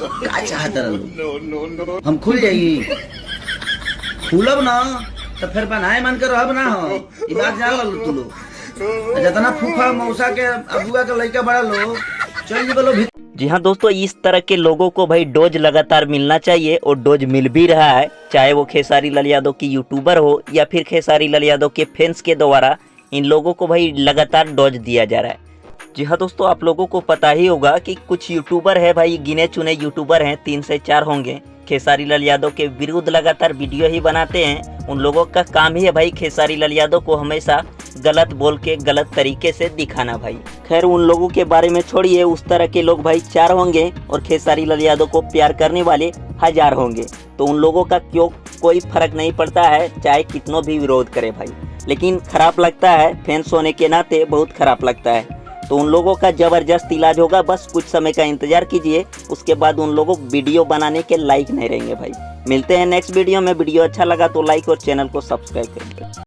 का चाहत रहो हम खुल जाई खुलब ना तो फिर बनाए मन कर अब ना हो ई बात जान लो तू लोग जितना फूफा मौसा के अबुआ के लड़का बड़ा लो चल बोलो। जी हाँ दोस्तों, इस तरह के लोगों को भाई डोज लगातार मिलना चाहिए और डोज मिल भी रहा है, चाहे वो खेसारी लाल यादव की यूट्यूबर हो या फिर खेसारी लाल यादव के फैंस के द्वारा इन लोगों को भाई लगातार डोज दिया जा रहा है। जी हाँ दोस्तों, आप लोगों को पता ही होगा कि कुछ यूट्यूबर है भाई, गिने चुने यूट्यूबर हैं, 3 से 4 होंगे, खेसारी लाल यादव के विरुद्ध लगातार वीडियो ही बनाते हैं। उन लोगों का काम ही है भाई खेसारी लाल यादव को हमेशा गलत बोल के गलत तरीके से दिखाना भाई। खैर उन लोगों के बारे में छोड़िए, उस तरह के लोग भाई 4 होंगे और खेसारी लाल यादव को प्यार करने वाले 1000 होंगे। तो उन लोगों का क्यों कोई फर्क नहीं पड़ता है, चाहे कितनों भी विरोध करे भाई, लेकिन खराब लगता है, फैंस होने के नाते बहुत खराब लगता है। तो उन लोगों का जबरदस्त इलाज होगा, बस कुछ समय का इंतजार कीजिए, उसके बाद उन लोगों वीडियो बनाने के लायक नहीं रहेंगे भाई। मिलते हैं नेक्स्ट वीडियो में। वीडियो अच्छा लगा तो लाइक और चैनल को सब्सक्राइब करिए।